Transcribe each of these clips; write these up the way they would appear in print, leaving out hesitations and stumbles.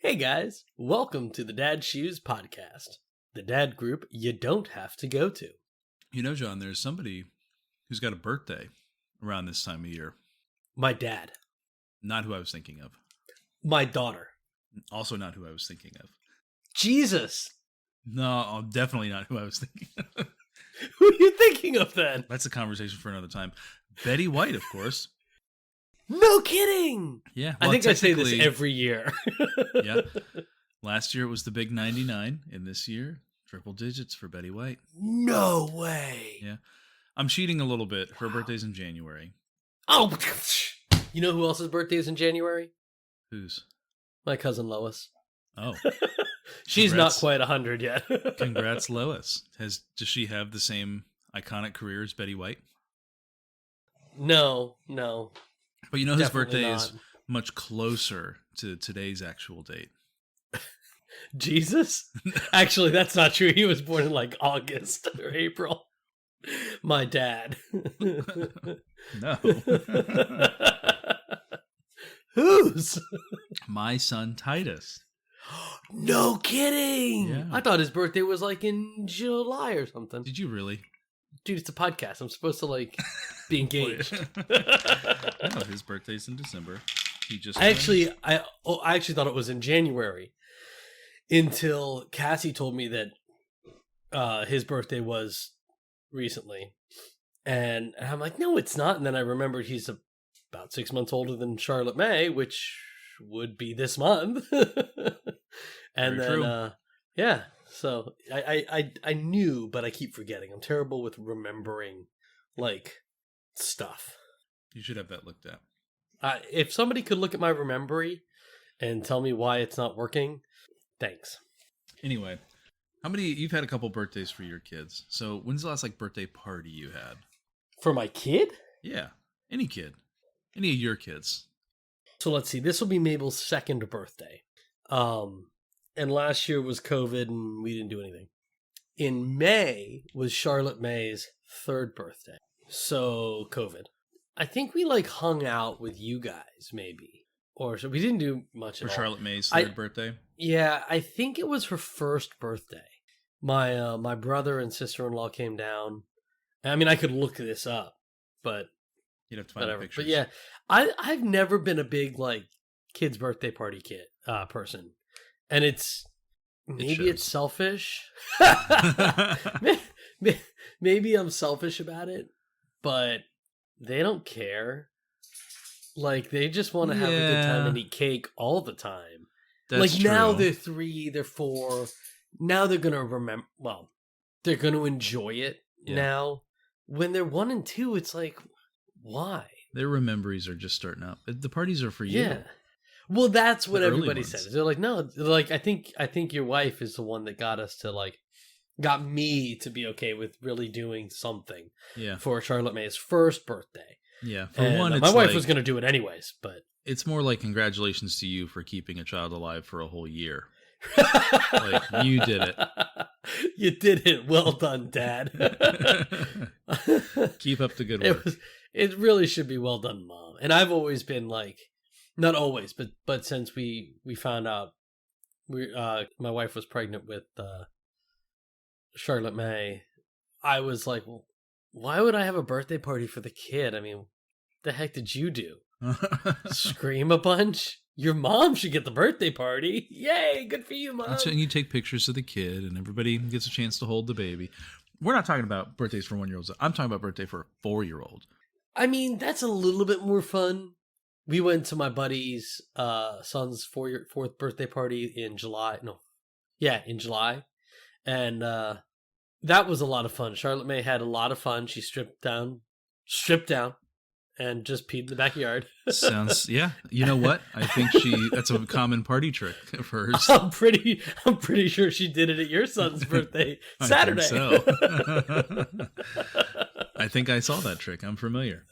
Hey guys, welcome to the Dad Shoes Podcast, the dad group you don't have to go to. You know, John, there's somebody who's got a birthday around this time of year. My dad. Not who I was thinking of. My daughter. Also not who I was thinking of. Jesus! No, definitely not who I was thinking of. Who are you thinking of then? That's a conversation for another time. Betty White, of course. No kidding! Yeah. I think I say this every year. Yeah. Last year it was the big 99, and this year, triple digits for Betty White. No way! Yeah. I'm cheating a little bit. Her birthday's in January. Oh! You know who else's birthday is in January? Whose? My cousin Lois. Oh. She's not quite 100 yet. Congrats, Lois. Does she have the same iconic career as Betty White? No. But you know his birthday not. is much closer to today's actual date. Jesus? Actually, that's not true. He was born in like August or April. My dad. No. Whose? My son Titus. No kidding. Yeah. I thought his birthday was like in July or something. Did you really? Dude, it's a podcast. I'm supposed to like be engaged. No, his birthday's in December. I actually thought it was in January until Cassie told me that his birthday was recently. And I'm like, no, it's not. And then I remembered he's about 6 months older than Charlotte May, which would be this month. And Very then, true. yeah. So I knew, but I keep forgetting. I'm terrible with remembering like stuff. You should have that looked at. If somebody could look at my remembery and tell me why it's not working, thanks. Anyway, you've had a couple birthdays for your kids. So when's the last birthday party you had? For my kid? Yeah. Any kid. Any of your kids. So let's see. This will be Mabel's second birthday. And last year was COVID and we didn't do anything. In May was Charlotte May's third birthday. So COVID. I think we hung out with you guys maybe. Or so we didn't do much For at all. Charlotte May's third birthday? Yeah, I think it was her first birthday. My brother and sister-in-law came down. I mean, I could look this up, but You'd have to find whatever. pictures. But yeah, I've never been a big kids' birthday party person. And maybe it's selfish. Maybe I'm selfish about it, but they don't care. They just want to have a good time and eat cake all the time. That's now true. they're 3, they're 4. Now they're going to remember, they're going to enjoy it now. When they're 1 and 2, it's why? Their memories are just starting up. The parties are for you. Yeah. Well, that's what The early everybody ones. says. They're like, no, I think your wife is the one that got us to got me to be okay with really doing something for Charlotte May's first birthday. Yeah. For And, one, it's my wife was going to do it anyways, but it's more like congratulations to you for keeping a child alive for a whole year. You did it. You did it. Well done, Dad. Keep up the good work. It really should be well done, Mom. And I've always been not always, but since we found out my wife was pregnant with Charlotte May, I was like, well, why would I have a birthday party for the kid? I mean, the heck did you do? Scream a bunch? Your mom should get the birthday party. Yay, good for you, Mom. And you take pictures of the kid and everybody gets a chance to hold the baby. We're not talking about birthdays for 1-year-olds. I'm talking about birthday for a 4-year-old. I mean, that's a little bit more fun. We went to my buddy's son's 4th birthday party in July. In July. And that was a lot of fun. Charlotte May had a lot of fun. She stripped down, and just peed in the backyard. Sounds, yeah. You know what? I think that's a common party trick of hers. I'm pretty sure she did it at your son's birthday Saturday. I think so. I think I saw that trick. I'm familiar.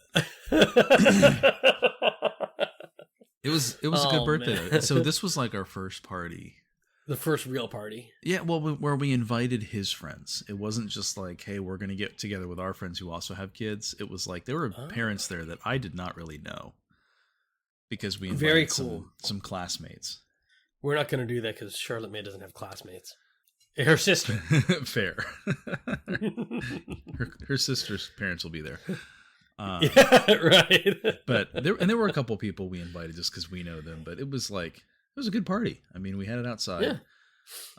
It was a good birthday. Man. So this was our first party. The first real party. Yeah, well, where we invited his friends. It wasn't just hey, we're going to get together with our friends who also have kids. It was there were parents there that I did not really know because we invited Very cool. some classmates. We're not going to do that because Charlotte May doesn't have classmates. Her sister. Fair. her sister's parents will be there. Yeah, right. But there were a couple people we invited just because we know them. But it was a good party. I mean, we had it outside.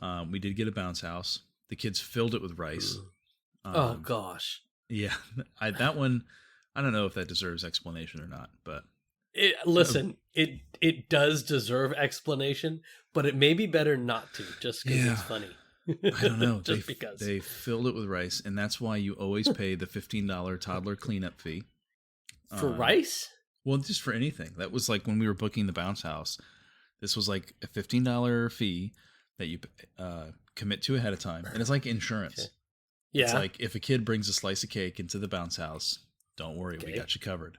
Yeah. We did get a bounce house. The kids filled it with rice. Oh gosh. Yeah, that one. I don't know if that deserves explanation or not, but listen, it does deserve explanation, but it may be better not to, just because it's funny. I don't know. Just because they filled it with rice, and that's why you always pay the $15 toddler cleanup fee for rice. Well, just for anything. That was like when we were booking the bounce house. This was like a $15 fee that you commit to ahead of time, and it's like insurance. Okay. Yeah, it's like if a kid brings a slice of cake into the bounce house, don't worry, we got you covered.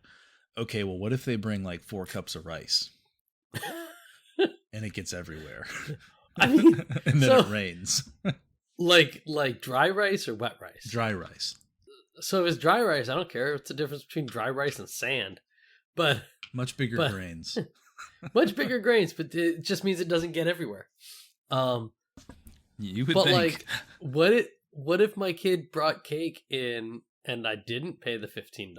Okay, well, what if they bring like 4 cups of rice, and it gets everywhere? I mean, and then it rains. like dry rice or wet rice? Dry rice. So if it's dry rice, I don't care. What's the difference between dry rice and sand? But much bigger grains. Much bigger grains, but it just means it doesn't get everywhere. You would think. Like, what if my kid brought cake in and I didn't pay the $15?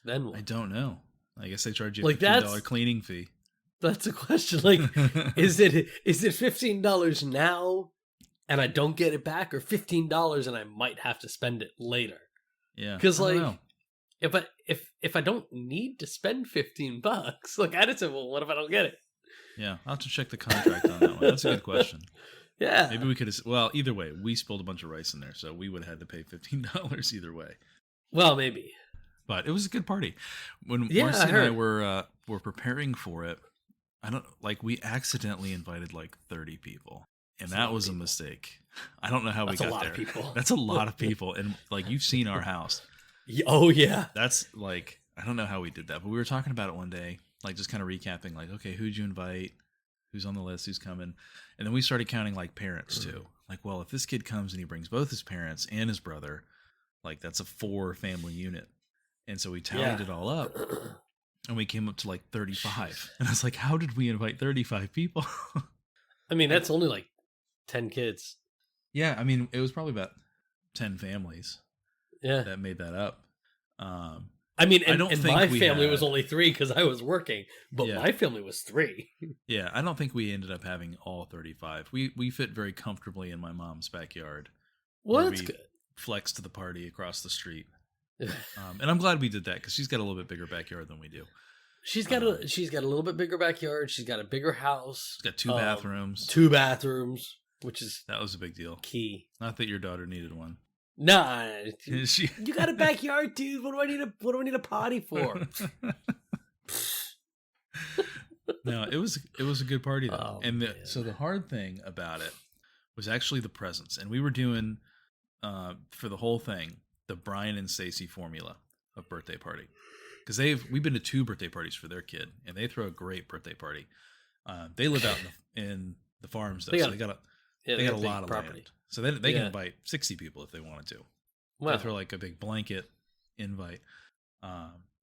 Then what? I don't know. I guess they charge you like a $15 cleaning fee. That's a question. Like, is it $15 now and I don't get it back, or $15 and I might have to spend it later? Yeah, because like if I don't need to spend $15, like I just said, well, what if I don't get it? Yeah, I'll have to check the contract on that one. That's a good question. Yeah, maybe we could have. Well, either way, we spilled a bunch of rice in there, so we would have had to pay $15 either way. Well, maybe. But it was a good party. When Marcy and I were preparing for it, we accidentally invited like 30 people, and that was a mistake. I don't know how we got there. That's a lot of people. That's a lot of people, and like you've seen our house. Oh yeah, that's like I don't know how we did that, but we were talking about it one day, like just kind of recapping, like, okay, who'd you invite? Who's on the list? Who's coming? And then we started counting like parents too. Like, well, if this kid comes and he brings both his parents and his brother, like that's a 4-family unit. And so we tallied it all up, and we came up to like 35. And I was like, how did we invite 35 people? I mean, that's only like 10 kids. Yeah, I mean, it was probably about 10 families. Yeah, that made that up. I mean, and my family was only 3 because I was working, but my family was 3. Yeah, I don't think we ended up having all 35. We fit very comfortably in my mom's backyard. Well, that's good. Flexed to the party across the street. And I'm glad we did that because she's got a little bit bigger backyard than we do. She's got a little bit bigger backyard. She's got a bigger house. She's got 2 bathrooms. 2 bathrooms, which is that was a big deal. Key. Not that your daughter needed one. Nah, you got a backyard, dude. What do I need a potty for? No, it was a good party though. So the hard thing about it was actually the presents, and we were doing for the whole thing the Brian and Stacy formula of birthday party, because we've been to 2 birthday parties for their kid, and they throw a great birthday party. They live out in the farms though, so they got a lot of property. Land. So they can invite 60 people if they wanted to. Wow. They throw like a big blanket invite.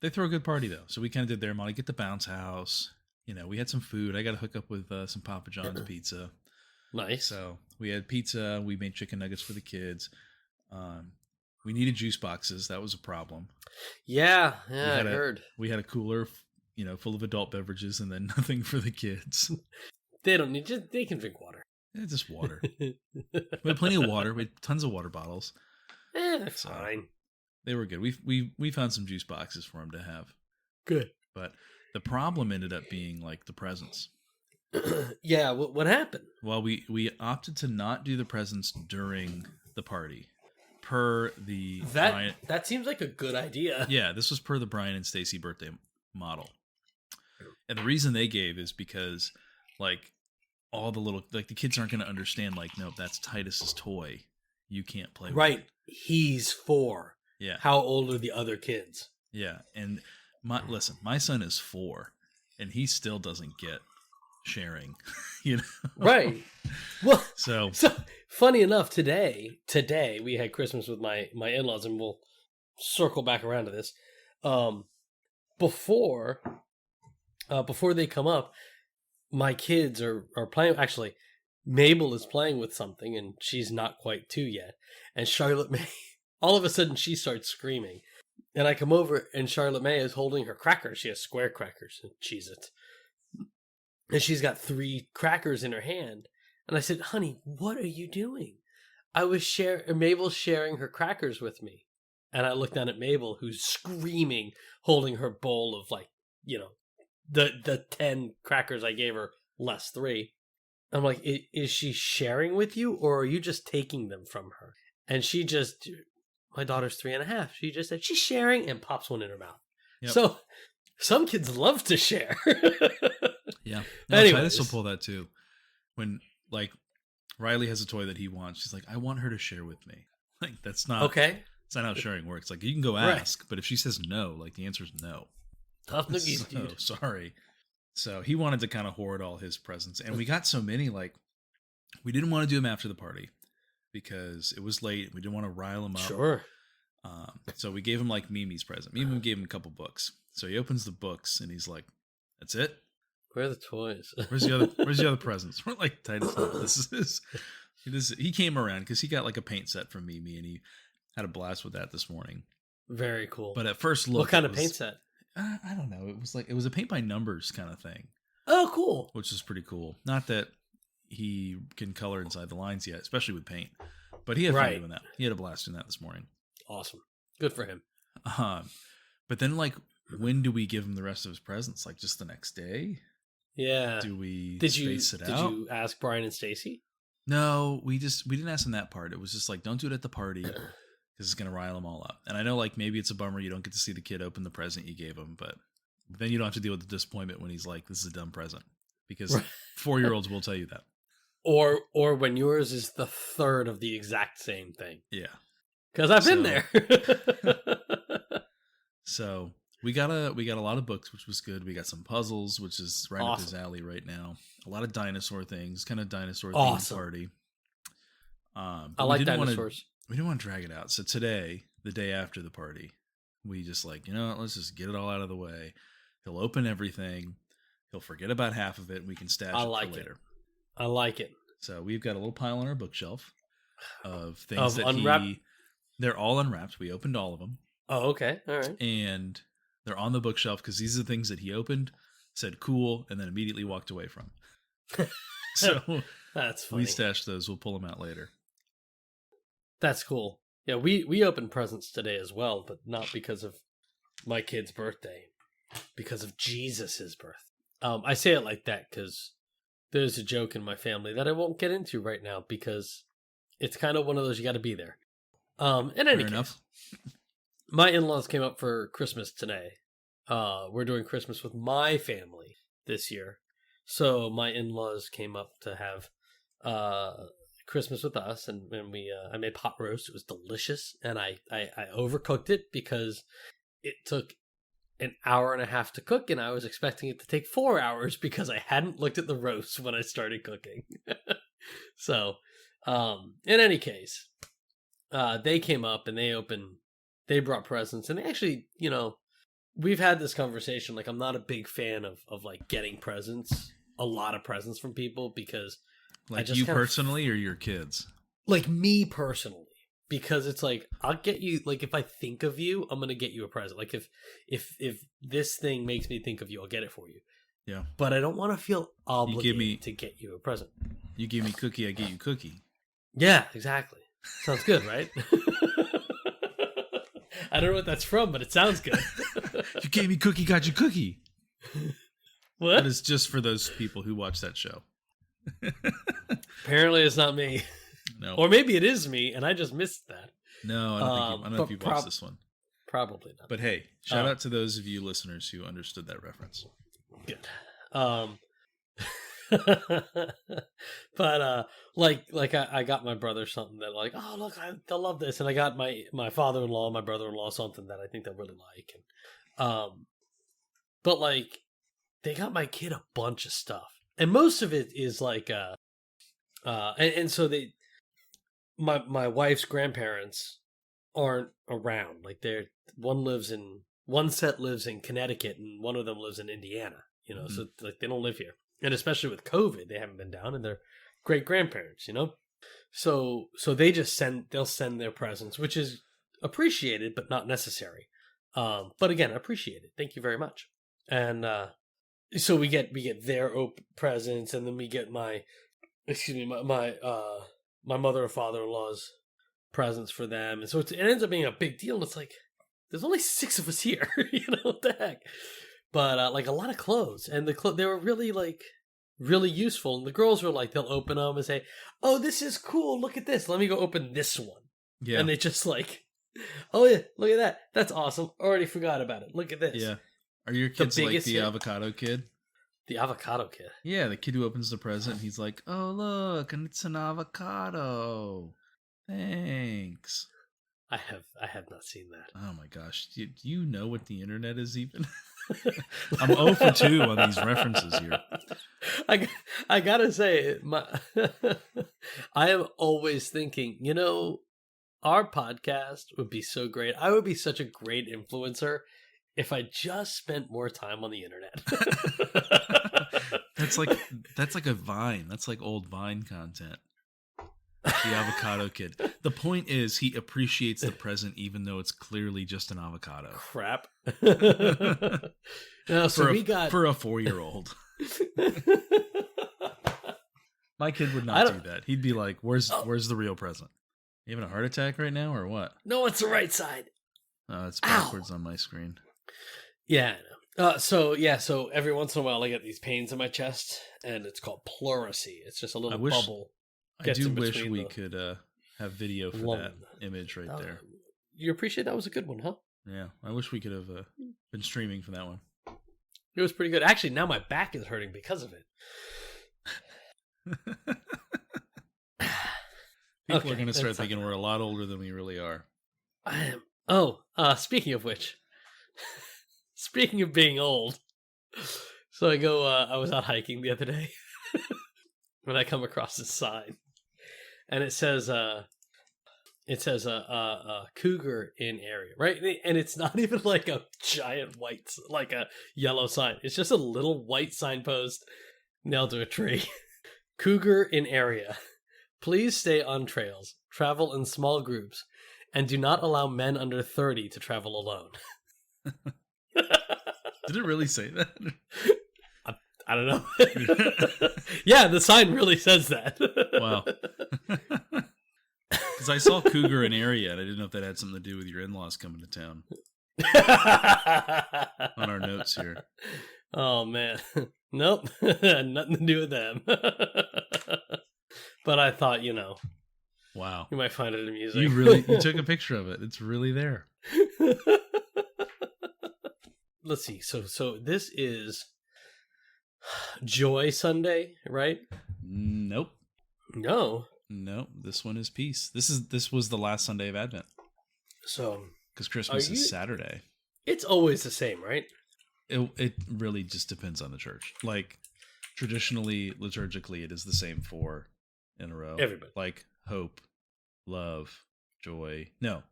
They throw a good party though. So we kind of did their money, get the bounce house. You know, we had some food. I got to hook up with some Papa John's pizza. Nice. So we had pizza. We made chicken nuggets for the kids. We needed juice boxes. That was a problem. Yeah, I heard. We had a cooler, full of adult beverages, and then nothing for the kids. They don't need. They can drink water. Yeah, just water. We had plenty of water. We had tons of water bottles. That's fine. They were good. We found some juice boxes for them to have. Good. But the problem ended up being like the presents. Yeah, what happened? Well, we opted to not do the presents during the party. Per the that seems like a good idea. Yeah, this was per the Brian and Stacy birthday model. And the reason they gave is because like all the little, like the kids aren't going to understand, like, no, that's Titus's toy. You can't play with it. He's 4. Yeah. How old are the other kids? Yeah. And my son is 4 and he still doesn't get sharing, Right. Well, so funny enough, today we had Christmas with my in-laws, and we'll circle back around to this. Before they come up, my kids are playing. Actually, Mabel is playing with something, and she's not quite 2 yet. And Charlotte May, all of a sudden, she starts screaming. And I come over, and Charlotte May is holding her crackers. She has square crackers and Cheez-Its. And she's got 3 crackers in her hand. And I said, honey, what are you doing? Mabel's sharing her crackers with me. And I looked down at Mabel, who's screaming, holding her bowl of the 10 crackers I gave her, less 3. I'm like, is she sharing with you, or are you just taking them from her? And she just, my daughter's 3.5. She just said, she's sharing, and pops one in her mouth. Yep. So some kids love to share. Yeah. No, Titus will pull that too. When Riley has a toy that he wants, she's like, I want her to share with me. That's not okay. It's not how sharing works. You can go ask, right. But if she says no, the answer is no. Tough noogies, dude. Sorry. So he wanted to kind of hoard all his presents, and we got so many. We didn't want to do them after the party because it was late. We didn't want to rile him up. Sure. So we gave him Mimi's present. Mimi gave him a couple books. So he opens the books and he's like, "That's it? Where are the toys? Where's the other presents?" We're like, Titus, no, this is. He came around because he got a paint set from Mimi, and he had a blast with that this morning. Very cool. But at first look, what kind of paint set? I don't know. It was a paint by numbers kind of thing. Oh, cool. Which is pretty cool. Not that he can color inside the lines yet, especially with paint. But he had fun doing that. He had a blast doing that this morning. Awesome. Good for him. But then when do we give him the rest of his presents? Just the next day? Yeah. Do we space it out? Did you ask Brian and Stacy? No, we didn't ask them that part. It was just don't do it at the party. Because it's going to rile them all up. And I know maybe it's a bummer you don't get to see the kid open the present you gave him, but then you don't have to deal with the disappointment when he's like, this is a dumb present. Because 4-year-olds will tell you that. Or when yours is the third of the exact same thing. Yeah. Because I've been there. So we got a lot of books, which was good. We got some puzzles, which is right up his alley right now. A lot of dinosaur things, kind of dinosaur themed party. I like dinosaurs. We didn't want to drag it out. So today, the day after the party, we just let's just get it all out of the way. He'll open everything. He'll forget about half of it, and we can stash it for later. I like it. So we've got a little pile on our bookshelf of things that unwrapped? They're all unwrapped. We opened all of them. Oh, okay. All right. And they're on the bookshelf because these are the things that he opened, said cool, and then immediately walked away from. So that's funny. We stashed those. We'll pull them out later. That's cool. Yeah, we opened presents today as well, but not because of my kid's birthday, because of Jesus's birth. I say it like that because there's a joke in my family that I won't get into right now because it's kind of one of those you got to be there. In any case, my in-laws came up for Christmas today. We're doing Christmas with my family this year, so my in-laws came up to have Christmas with us, and I made pot roast. It was delicious, and I overcooked it because it took an hour and a half to cook, and I was expecting it to take 4 hours because I hadn't looked at the roast when I started cooking. So, in any case, they came up and they brought presents, and they actually, we've had this conversation. I'm not a big fan of getting presents, a lot of presents from people because. You personally or your kids? Me personally. Because it's I'll get you, if I think of you, I'm going to get you a present. If this thing makes me think of you, I'll get it for you. Yeah. But I don't want to feel obligated to get you a present. You give me cookie, I get you cookie. Yeah, exactly. Sounds good, right? I don't know what that's from, but it sounds good. You gave me cookie, got you cookie. What? That is just for those people who watch that show. Apparently it's not me. No. Or maybe it is me and I just missed that. No, I don't know if you've watched this one. Probably not. But hey, shout out to those of you listeners who understood that reference. Good. But I got my brother something that oh look, they'll love this, and I got my father-in-law, my brother-in-law something that I think they'll really like, and but they got my kid a bunch of stuff. And most of it is and so my wife's grandparents aren't around. One set lives in Connecticut and one of them lives in Indiana, so they don't live here. And especially with COVID, they haven't been down, and they're great grandparents, So they just they'll send their presents, which is appreciated but not necessary. But again, appreciated. Thank you very much. And so we get their presents, and then we get my mother and father-in-law's presents for them, and so it ends up being a big deal. And it's like there's only 6 of us here, what the heck? But like a lot of clothes, and they were really really useful. And the girls were like, they'll open them and say, "Oh, this is cool. Look at this. Let me go open this one." Yeah, and they just like, "Oh yeah, look at that. That's awesome. Already forgot about it. Look at this." Yeah. Are your kids like the Avocado Kid? The Avocado Kid. Yeah, the kid who opens the present. He's like, "Oh look, and it's an avocado. Thanks." I have not seen that. Oh my gosh. Do you know what the internet is even? I'm 0 for 2 on these references here. I gotta say, I am always thinking, our podcast would be so great. I would be such a great influencer if I just spent more time on the internet. That's like a Vine. That's like old Vine content. The Avocado Kid. The point is, he appreciates the present even though it's clearly just an avocado. Crap. No, so for a 4-year-old. My kid would not do that. He'd be like, "Where's the real present? You having a heart attack right now, or what?" No, it's the right side. Oh, it's backwards on my screen. Yeah, I know. So every once in a while I get these pains in my chest, and it's called pleurisy. It's just a little bubble. I do wish we could have video for that image right there. You appreciate that was a good one, huh? Yeah, I wish we could have been streaming for that one. It was pretty good. Actually, now my back is hurting because of it. People are going to start thinking we're a lot older than we really are. I am. Oh, speaking of which, speaking of being old, so I was out hiking the other day, when I come across this sign, and it says cougar in area, right? And it's not even like a giant white, like a yellow sign. It's just a little white signpost nailed to a tree. Cougar in area. Please stay on trails, travel in small groups, and do not allow men under 30 to travel alone. Did it really say that? I don't know. Yeah, the sign really says that. Wow. Because I saw cougar in area, and I didn't know if that had something to do with your in-laws coming to town. On our notes here. Oh, man. Nope. Nothing to do with them. But I thought, wow, you might find it amusing. You took a picture of it. It's really there. Let's see. So this is Joy Sunday, right? Nope. No. This one is peace. This was the last Sunday of Advent. So, because Christmas is Saturday. It's always the same, right? It really just depends on the church. Like traditionally, liturgically, it is the same 4 in a row. Everybody. Like hope, love, joy. No.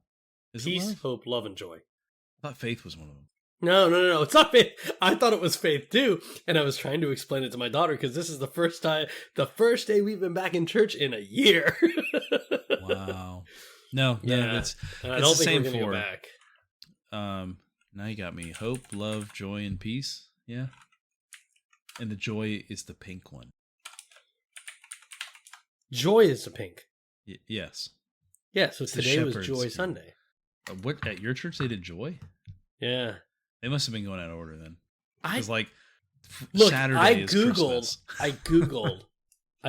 Is peace, it love? hope, love, and joy. I thought faith was one of them. No. It's not faith. I thought it was faith too. And I was trying to explain it to my daughter because this is the first day we've been back in church in a year. Wow. No, it's I don't think we're going to go back. Now you got me. Hope, love, joy, and peace. Yeah. And the joy is the pink one. Joy is the pink. Yes. Yeah, so today was Joy Sunday. What, at your church they did joy? Yeah. They must have been going out of order then. Look, Saturday is Christmas. I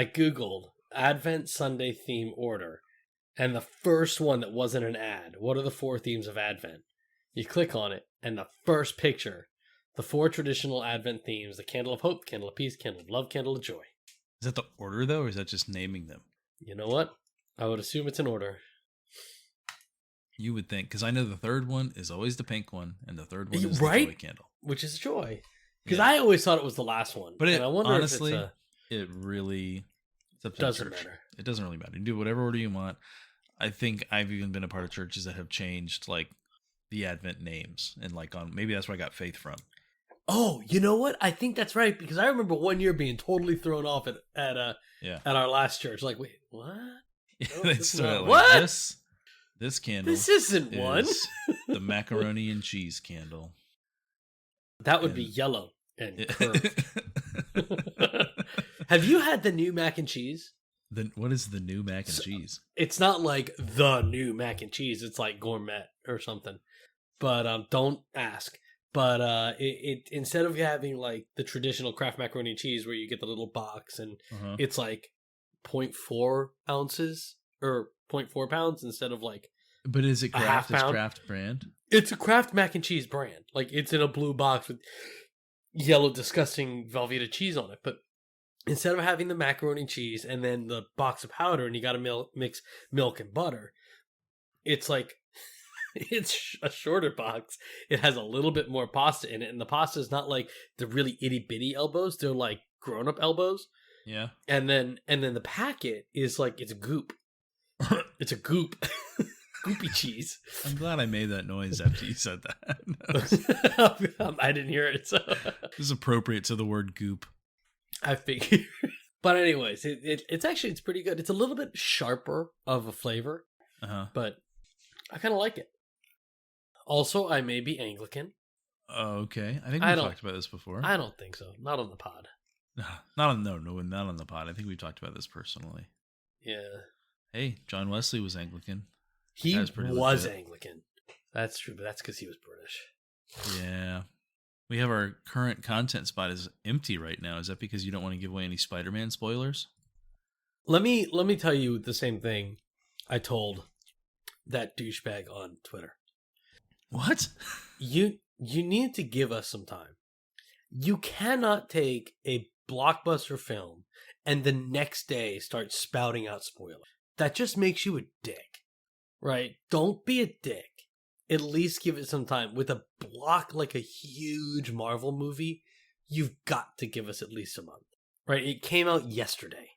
Googled Advent Sunday theme order. And the first one that wasn't an ad. What are the 4 themes of Advent? You click on it, and the first picture, the 4 traditional Advent themes, the candle of hope, candle of peace, candle of love, candle of joy. Is that the order, though, or is that just naming them? You know what? I would assume it's in order. You would think, because I know the third one is always the pink one, and the third one is the joy candle. Which is joy. Because I always thought it was the last one. But I wonder honestly, if it really doesn't matter. It doesn't really matter. You can do whatever order you want. I think I've even been a part of churches that have changed, like, the Advent names. And, like, maybe that's where I got faith from. Oh, you know what? I think that's right because I remember one year being totally thrown off at our last church. Like, wait, what? Oh, They started what? This candle. This isn't one. The macaroni and cheese candle. That would be yellow and curved. Have you had the new mac and cheese? What is the new mac and cheese? It's not like the new mac and cheese. It's like gourmet or something. But don't ask. But it instead of having like the traditional Kraft macaroni and cheese where you get the little box and it's like 0.4 ounces or 0.4 pounds instead of like. But is it Kraft? It's Kraft brand? It's a Kraft mac and cheese brand. Like it's in a blue box with yellow disgusting Velveeta cheese on it. But instead of having the macaroni and cheese and then the box of powder and you got to mix milk and butter, it's like it's a shorter box. It has a little bit more pasta in it, and the pasta is not like the really itty bitty elbows. They're like grown up elbows. Yeah. And then the packet is like it's a goop. It's a goop. Goopy cheese. I'm glad I made that noise after you said that. I didn't hear it. So this is appropriate to the word goop. I figured. But anyways, it's pretty good. It's a little bit sharper of a flavor, but I kind of like it. Also, I may be Anglican. Okay. I think we talked about this before. I don't think so. Not on the pod. Not on the pod. I think we talked about this personally. Yeah. Hey, John Wesley was Anglican. He was Anglican. That's true, but that's because he was British. Yeah. We have our current content spot is empty right now. Is that because you don't want to give away any Spider-Man spoilers? Let me tell you the same thing I told that douchebag on Twitter. What? You need to give us some time. You cannot take a blockbuster film and the next day start spouting out spoilers. That just makes you a dick. Right? Don't be a dick. At least give it some time. With a block like a huge Marvel movie, you've got to give us at least a month. Right? It came out yesterday.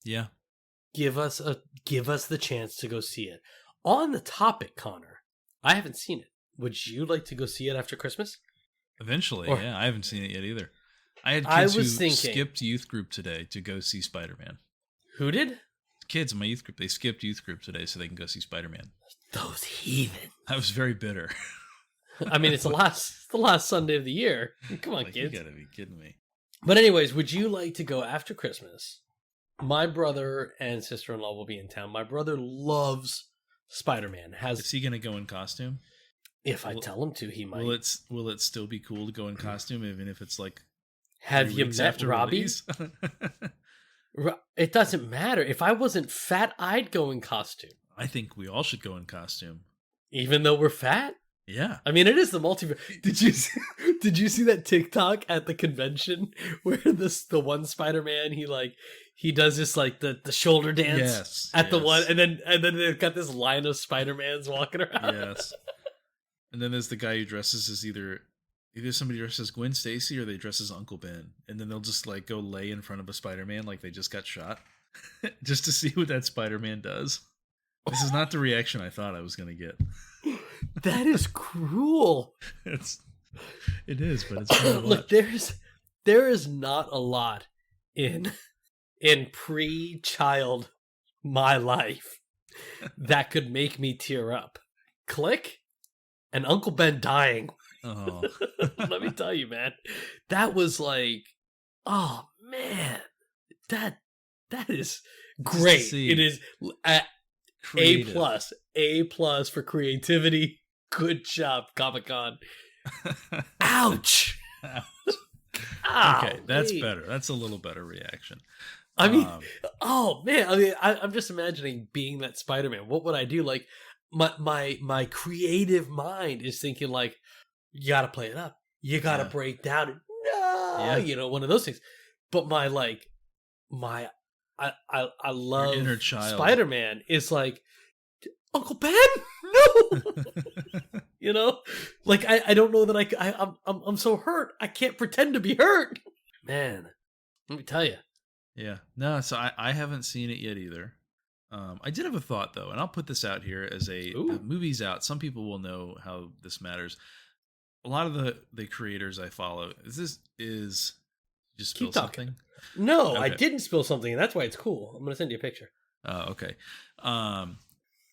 Yeah. Give us the chance to go see it. On the topic, Connor, I haven't seen it. Would you like to go see it after Christmas? Eventually, yeah. I haven't seen it yet either. I had kids who skipped youth group today to go see Spider-Man. Who did? Kids in my youth group. They skipped youth group today so they can go see Spider-Man. Those heathen. I was very bitter. I mean, it's the last Sunday of the year. Come on, kids. You gotta be kidding me. But anyways, would you like to go after Christmas? My brother and sister-in-law will be in town. My brother loves Spider-Man. Is he gonna go in costume? If I tell him to, he might. Will it still be cool to go in costume, even if it's like? Have you met Robbie? It doesn't matter. If I wasn't fat, I'd go in costume. I think we all should go in costume, even though we're fat. Yeah, I mean, it is the multiverse. Did you see that TikTok at the convention where the one Spider-Man he does this like the shoulder dance the one, and then they've got this line of Spider-Mans walking around. Yes, and then there's the guy who dresses as either somebody dresses as Gwen Stacy or they dress as Uncle Ben, and then they'll just like go lay in front of a Spider-Man like they just got shot, just to see what that Spider-Man does. This is not the reaction I thought I was going to get. That is cruel. It is, but it's fun to watch. Look, there is not a lot in pre-child my life that could make me tear up. Click, and Uncle Ben dying. Oh. Let me tell you, man, that was like, oh man, that is great. It is creative. A plus for creativity. Good job, Comic-Con. Ouch. Okay, that's better. That's a little better reaction. I mean, oh man, I mean, I'm just imagining being that Spider-Man. What would I do? Like, my creative mind is thinking like, you got to play it up. You got to break down. One of those things. But I love inner child. Spider-Man is like, Uncle Ben, no. Like I don't know that I'm so hurt. I can't pretend to be hurt. Man, let me tell you. Yeah, no. So I haven't seen it yet either. I did have a thought though, and I'll put this out here as the movie's out. Some people will know how this matters. a lot of the creators I follow, is just spill Keep talking. something? No, Okay. I didn't spill something, and that's why it's cool. I'm gonna send you a picture. Okay.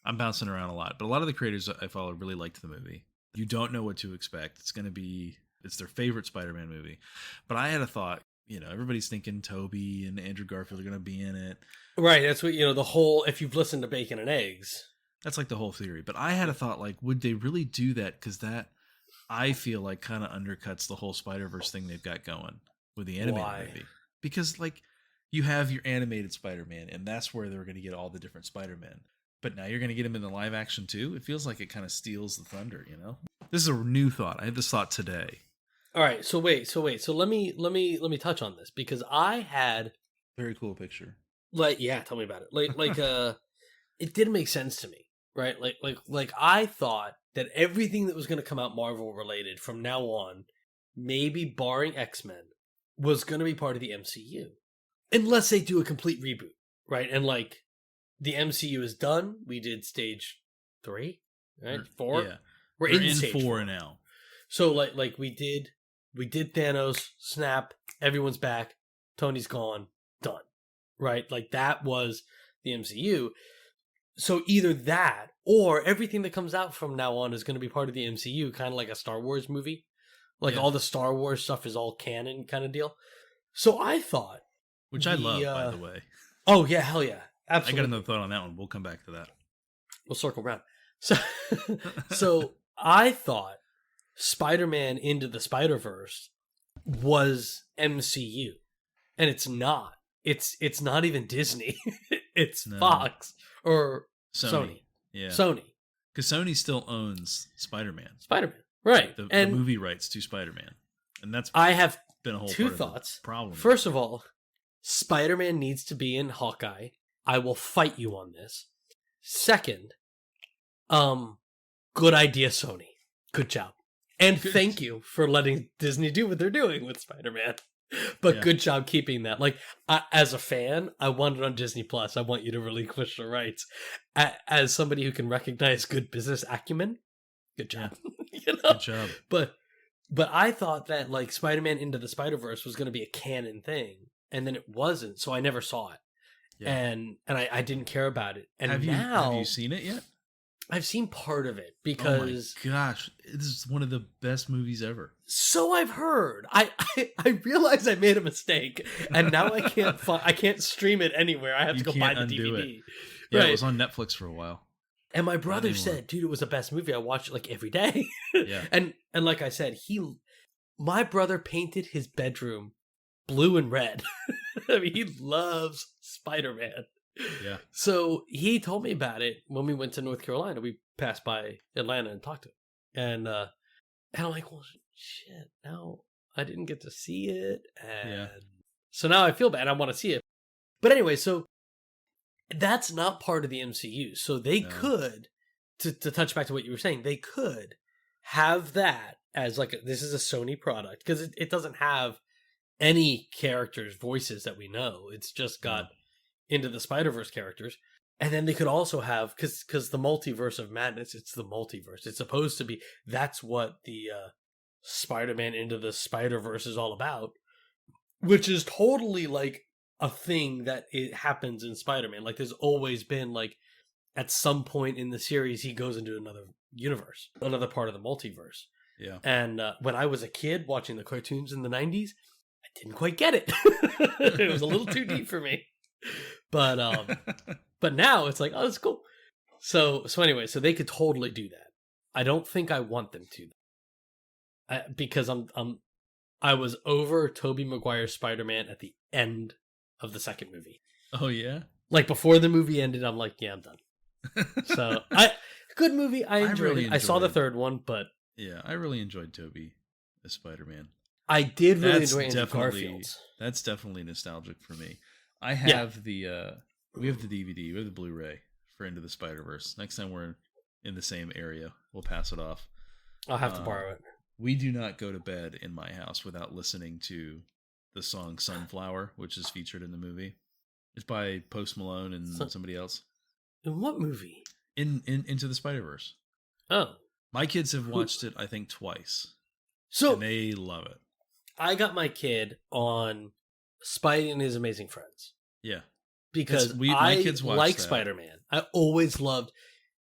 I'm bouncing around a lot, but a lot of the creators I follow really liked the movie. You don't know what to expect. It's their favorite Spider-Man movie. But I had a thought, everybody's thinking Tobey and Andrew Garfield are going to be in it. Right. That's what, the whole, if you've listened to Bacon and Eggs. That's like the whole theory. But I had a thought, like, would they really do that? Because that, I feel like, kind of undercuts the whole Spider-Verse thing they've got going with the animated movie. Because, like, you have your animated Spider-Man, and that's where they're going to get all the different Spider-Man. But now you're going to get him in the live action too? It feels like it kind of steals the thunder, This is a new thought. I had this thought today. All right, so wait. So let me touch on this, because I had very cool picture. Tell me about it. It didn't make sense to me, right? Like I thought that everything that was going to come out Marvel related from now on, maybe barring X-Men, was going to be part of the MCU. Unless they do a complete reboot, right? And the MCU is done. We did stage 3, right? 4. Yeah, we're in stage 4 now. So like we did Thanos, snap, everyone's back, Tony's gone, done, right? Like that was the MCU. So either that or everything that comes out from now on is going to be part of the MCU, kind of like a Star Wars movie. All the Star Wars stuff is all canon kind of deal. So I thought, which I love, by the way. Oh yeah, hell yeah. Absolutely. I got another thought on that one. We'll come back to that. We'll circle around. So I thought Spider-Man Into the Spider-Verse was MCU, and it's not. It's not even Disney. It's Fox or Sony. Yeah, Sony. Because Sony still owns Spider-Man. Right? The movie rights to Spider-Man, and that's I have been a whole two part thoughts. Of the problem. First of all, Spider-Man needs to be in Hawkeye. I will fight you on this. Second, good idea, Sony. Good job. And thank you for letting Disney do what they're doing with Spider-Man. But good job keeping that. As a fan, I want it on Disney Plus. I want you to relinquish the rights. As somebody who can recognize good business acumen, good job. Good job. But I thought that Spider-Man Into the Spider-Verse was going to be a canon thing, and then it wasn't. So I never saw it. Yeah. And I didn't care about it. And have you seen it yet? I've seen part of it because oh my gosh, this is one of the best movies ever. So I've heard. I realized I made a mistake, and now I can't stream it anywhere. I have to go buy the DVD. It. Yeah, It was on Netflix for a while. And my brother said, "Dude, it was the best movie. I watched it every day." Yeah. and like I said, my brother painted his bedroom blue and red. I mean, he loves Spider-Man. Yeah. So he told me about it when we went to North Carolina. We passed by Atlanta and talked to him. And I'm like, well, shit, now I didn't get to see it. And so now I feel bad. I want to see it. But anyway, so that's not part of the MCU. So they could, to touch back to what you were saying, they could have that as this is a Sony product. Because it doesn't have any characters' voices that we know. It's just got Into the Spider-Verse characters. And then they could also have, because the multiverse of madness, it's the multiverse. It's supposed to be, that's what the Spider-Man Into the Spider-Verse is all about, which is totally a thing that it happens in Spider-Man. There's always been at some point in the series, he goes into another universe, another part of the multiverse. Yeah. And when I was a kid watching the cartoons in the 90s, I didn't quite get it. It was a little too deep for me. But now it's oh, that's cool. So anyway, so they could totally do that. I don't think I want them to, because I was over Tobey Maguire's Spider-Man at the end of the second movie. Oh yeah, before the movie ended, I'm yeah, I'm done. So good movie. I enjoyed it. I saw the third one, but yeah, I really enjoyed Tobey as Spider-Man. I did really enjoy Andrew Garfield. That's definitely nostalgic for me. I have we have the DVD, we have the Blu-ray for Into the Spider-Verse. Next time we're in the same area, we'll pass it off. I'll have to borrow it. We do not go to bed in my house without listening to the song Sunflower, which is featured in the movie. It's by Post Malone and somebody else. In what movie? In Into the Spider-Verse. Oh. My kids have watched it, I think, twice. So and they love it. I got my kid on Spidey and His Amazing Friends. Yeah. Because my kids like Spider-Man. I always loved,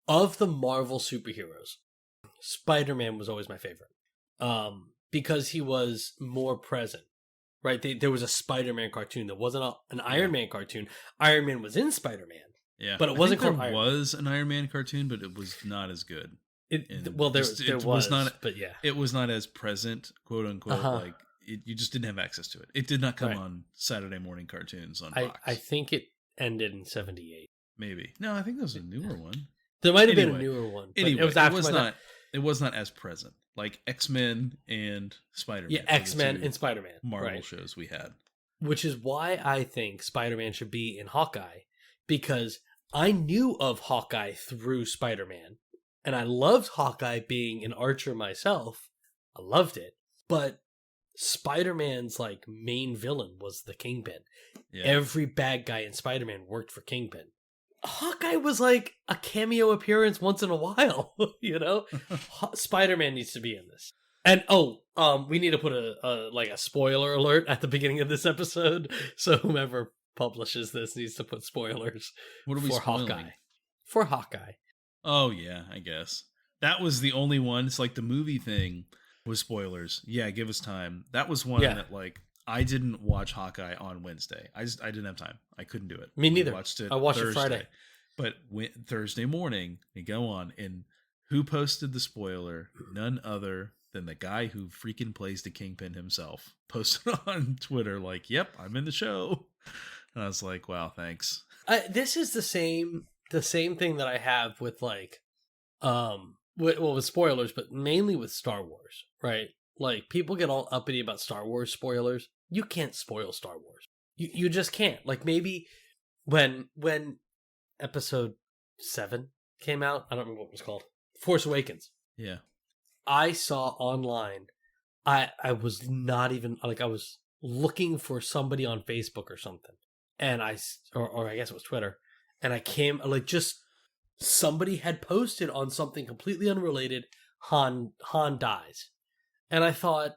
of the Marvel superheroes, Spider-Man was always my favorite. Because he was more present. Right? There was a Spider-Man cartoon. There wasn't an Iron Man cartoon. Iron Man was in Spider-Man. Yeah. But it wasn't called Iron Man. There was an Iron Man cartoon, but it was not as good. There was not, but yeah. It was not as present, quote unquote, like you just didn't have access to it. It did not come on Saturday morning cartoons on Fox. I think it ended in 78. Maybe. No, I think there was a newer one. There might have been a newer one. Anyway, it was not as present. Like X-Men and Spider-Man. Yeah, X-Men and Spider-Man. Marvel shows we had. Which is why I think Spider-Man should be in Hawkeye, because I knew of Hawkeye through Spider-Man, and I loved Hawkeye being an archer myself. I loved it. But Spider-Man's like main villain was the Kingpin. Yeah. Every bad guy in Spider-Man worked for Kingpin. Hawkeye was like a cameo appearance once in a while, you know? Spider-Man needs to be in this. And we need to put a spoiler alert at the beginning of this episode. So whomever publishes this needs to put spoilers. What are we spoiling? Hawkeye. For Hawkeye. Oh yeah, I guess. That was the only one. It's like the movie thing was spoilers. Yeah, give us time. That was one that like I didn't watch Hawkeye on Wednesday. I didn't have time. I couldn't do it. Me neither. I watched it Friday. But Thursday morning, we go on, and who posted the spoiler? None other than the guy who freaking plays the Kingpin himself. Posted on Twitter like, "Yep, I'm in the show." And I was like, "Wow, thanks." This is the same thing that I have with like, with spoilers, but mainly with Star Wars, right? Like people get all uppity about Star Wars spoilers. You can't spoil Star Wars. You just can't. Like maybe when Episode 7 came out, I don't remember what it was called. Force Awakens. Yeah. I saw online, I was not even, like I was looking for somebody on Facebook or something. And or I guess it was Twitter. And I came, like just somebody had posted on something completely unrelated, Han dies. And I thought,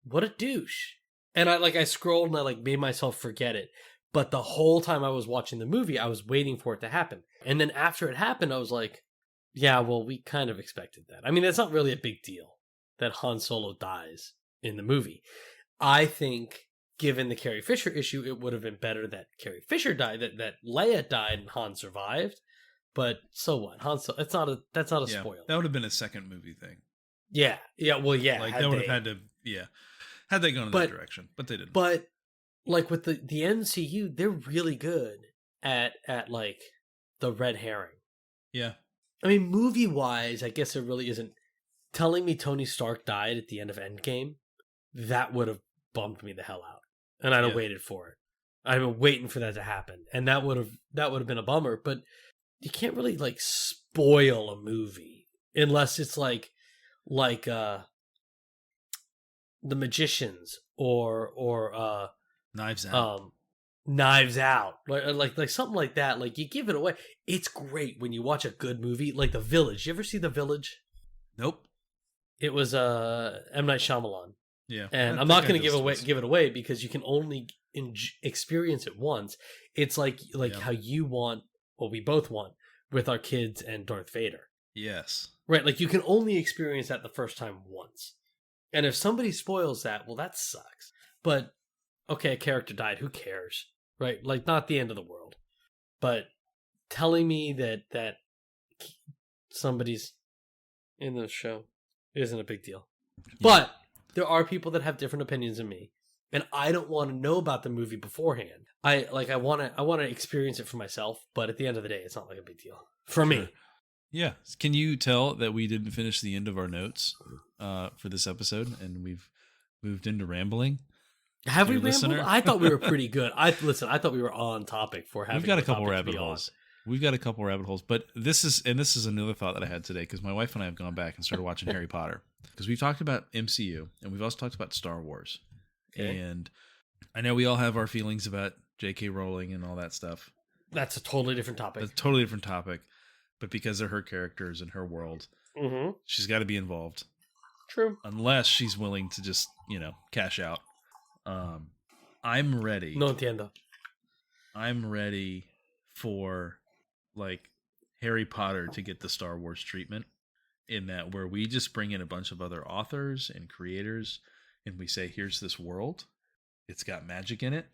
what a douche. And I scrolled and I like made myself forget it. But the whole time I was watching the movie, I was waiting for it to happen. And then after it happened, I was like, yeah, well, we kind of expected that. I mean, it's not really a big deal that Han Solo dies in the movie. I think, given the Carrie Fisher issue, it would have been better that Carrie Fisher died, that Leia died and Han survived. But so what? That's not a spoiler. That would have been a second movie thing. Yeah. Well, yeah. Like, they would have had to, had they gone in that direction. But they didn't. But like with the MCU, they're really good at like the red herring. Yeah. I mean, movie wise, I guess it really isn't. Telling me Tony Stark died at the end of Endgame, that would have bummed me the hell out, and I'd have waited for it. I've been waiting for that to happen, and that would have been a bummer. But you can't really like spoil a movie unless it's like The Magicians or Knives Out. Knives Out, like something like that. Like you give it away. It's great when you watch a good movie, like The Village. You ever see The Village? Nope. It was M. Night Shyamalan. Yeah, and I'm not going to give it away because you can only experience it once. It's like how you want, what we both want with our kids and Darth Vader. Yes. Right. Like you can only experience that the first time once, and if somebody spoils that, well, that sucks. But okay, a character died. Who cares? Right? Like, not the end of the world. But telling me that somebody's in the show isn't a big deal. Yeah. But there are people that have different opinions than me, and I don't want to know about the movie beforehand. I want to experience it for myself. But at the end of the day, it's not like a big deal for me. Yeah. Can you tell that we didn't finish the end of our notes for this episode, and we've moved into rambling? Have we rambled? I thought we were pretty good. I thought we were on topic for having. We've got a couple rabbit holes. We've got a couple rabbit holes, but this is another thought that I had today because my wife and I have gone back and started watching Harry Potter because we've talked about MCU and we've also talked about Star Wars. Okay. And I know we all have our feelings about J.K. Rowling and all that stuff. That's a totally different topic. That's a totally different topic, but because they're her characters in her world, she's got to be involved. True. Unless she's willing to just, cash out. I'm ready. No entiendo. I'm ready for like Harry Potter to get the Star Wars treatment, in that where we just bring in a bunch of other authors and creators and we say, here's this world. It's got magic in it.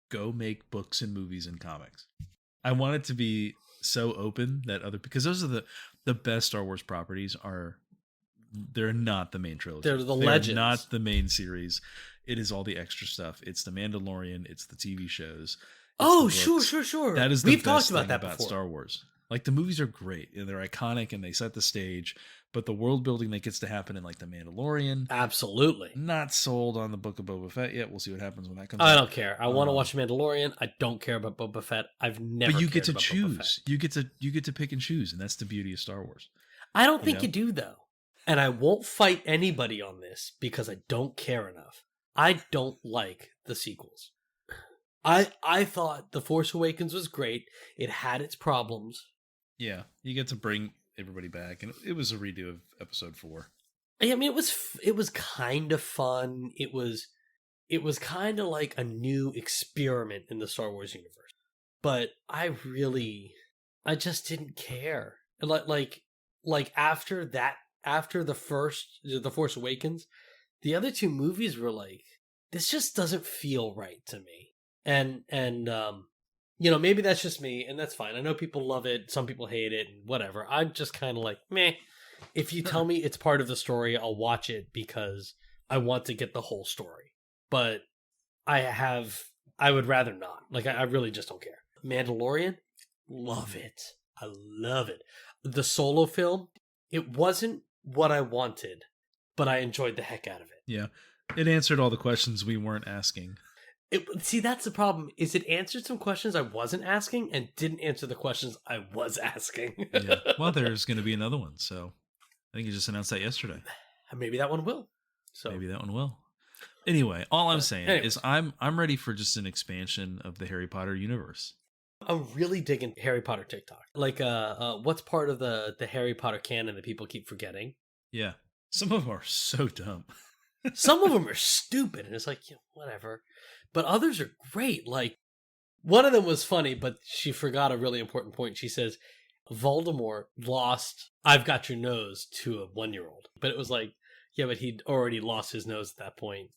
Go make books and movies and comics. I want it to be so open that because those are the best Star Wars properties they're not the main trilogy. They're legends. Not the main series. It is all the extra stuff. It's the Mandalorian. It's the TV shows. Sure. That is the We've best talked about thing that about before. Star Wars. Like, the movies are great and they're iconic and they set the stage, but the world building that gets to happen in like the Mandalorian, absolutely not sold on the Book of Boba Fett yet. We'll see what happens when that comes. I don't care. I want to watch Mandalorian. I don't care about Boba Fett. I've never. But you get cared to about choose. You get to pick and choose, and that's the beauty of Star Wars. I don't think you do though, and I won't fight anybody on this because I don't care enough. I don't like the sequels. I thought The Force Awakens was great. It had its problems. Yeah, you get to bring everybody back, and it was a redo of Episode 4. I mean, it was kind of fun. It was kind of like a new experiment in the Star Wars universe. But I just didn't care. Like after the Force Awakens, the other two movies were like, this just doesn't feel right to me. And maybe that's just me, and that's fine. I know people love it, some people hate it, and whatever. I'm just kind of like, meh. If you tell me it's part of the story, I'll watch it because I want to get the whole story. But I would rather not. Like, I really just don't care. Mandalorian, love it. I love it. The Solo film, it wasn't what I wanted, but I enjoyed the heck out of it. Yeah, it answered all the questions we weren't asking. See, that's the problem, is it answered some questions I wasn't asking and didn't answer the questions I was asking. Yeah. Well, there's going to be another one, so I think you just announced that yesterday. Maybe that one will. So maybe that one will. Anyway, all I'm saying is I'm ready for just an expansion of the Harry Potter universe. I'm really digging Harry Potter TikTok. Like, what's part of the Harry Potter canon that people keep forgetting? Yeah. Some of them are so dumb. Some of them are stupid, and it's like, whatever. But others are great. Like, one of them was funny, but she forgot a really important point. She says, Voldemort lost I've got your nose to a 1-year-old. But it was like, yeah, but he'd already lost his nose at that point.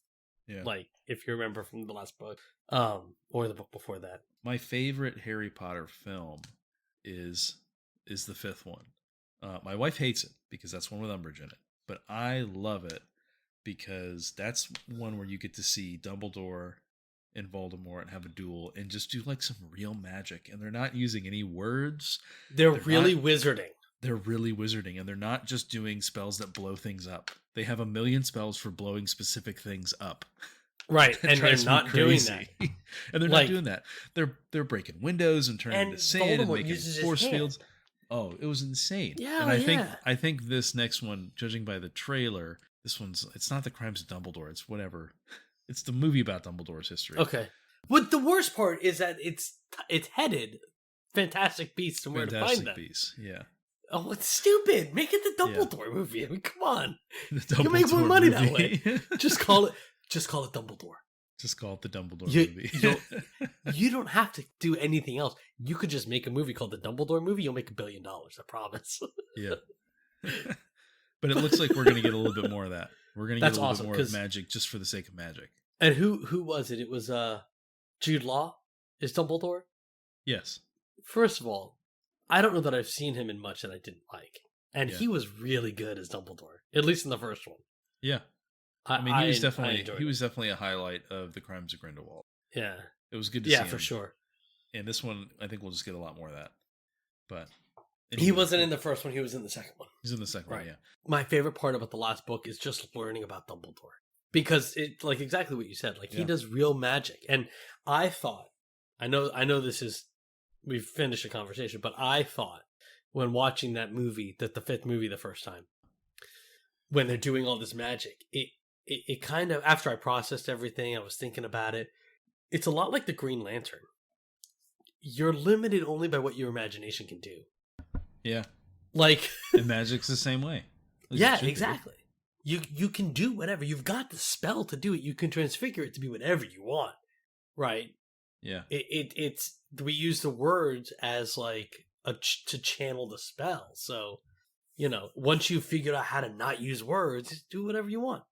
Yeah. Like, if you remember from the last book, or the book before that. My favorite Harry Potter film is the fifth one. My wife hates it because that's one with Umbridge in it. But I love it because that's one where you get to see Dumbledore and Voldemort and have a duel and just do like some real magic. And they're not using any words. They're really wizarding. They're really wizarding, and they're not just doing spells that blow things up. They have a million spells for blowing specific things up. Right, and they're not doing that. And they're not doing that. They're breaking windows and turning into sand and making force fields. Oh, it was insane. Yeah, and I think this next one, judging by the trailer, it's not the Crimes of Dumbledore. It's whatever. It's the movie about Dumbledore's history. Okay. But the worst part is that it's headed Fantastic Beasts and Where to Find Them. Fantastic Beasts, yeah. Oh, it's stupid. Make it the Dumbledore movie. I mean, come on. You can make more money that way. Just call it Dumbledore. Just call it the Dumbledore movie. You don't have to do anything else. You could just make a movie called the Dumbledore movie. You'll make $1 billion, I promise. Yeah. But it looks like we're going to get a little bit more of that. We're going to get a little bit more of magic just for the sake of magic. And who was it? It was Jude Law is Dumbledore? Yes. First of all, I don't know that I've seen him in much that I didn't like. And he was really good as Dumbledore, at least in the first one. Yeah. I mean, he was definitely a highlight of the Crimes of Grindelwald. Yeah. It was good to see him. Yeah, for sure. And this one, I think we'll just get a lot more of that. But anyway, he wasn't in the first one. He was in the second one. He's in the second one, yeah. My favorite part about the last book is just learning about Dumbledore. Because it, like exactly what you said, like he does real magic. And I thought, I know this is, we've finished a conversation, but I thought when watching that movie, the fifth movie the first time, when they're doing all this magic, it kind of, after I processed everything, I was thinking about it, it's a lot like the Green Lantern. You're limited only by what your imagination can do. Yeah. Like... and magic's the same way. Yeah, exactly. you can do whatever. You've got the spell to do it. You can transfigure it to be whatever you want, right? Yeah. It's we use the words as like to channel the spell. So, once you figured out how to not use words, do whatever you want.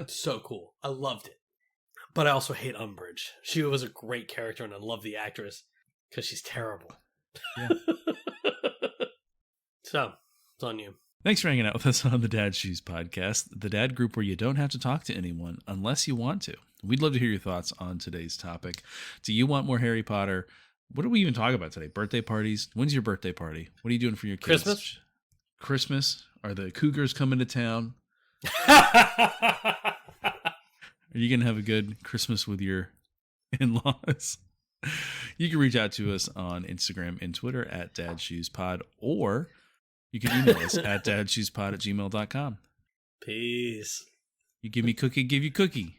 So cool. I loved it. But I also hate Umbridge. She was a great character, and I love the actress because she's terrible. Yeah. So, it's on you. Thanks for hanging out with us on the Dad Shoes podcast, the dad group where you don't have to talk to anyone unless you want to. We'd love to hear your thoughts on today's topic. Do you want more Harry Potter? What do we even talk about today? Birthday parties? When's your birthday party? What are you doing for your kids? Christmas? Are the Cougars coming to town? Are you going to have a good Christmas with your in-laws? You can reach out to us on Instagram and Twitter at dadshoespod, or you can email us at dadshoespod@gmail.com. Peace. You give me cookie, give you cookie.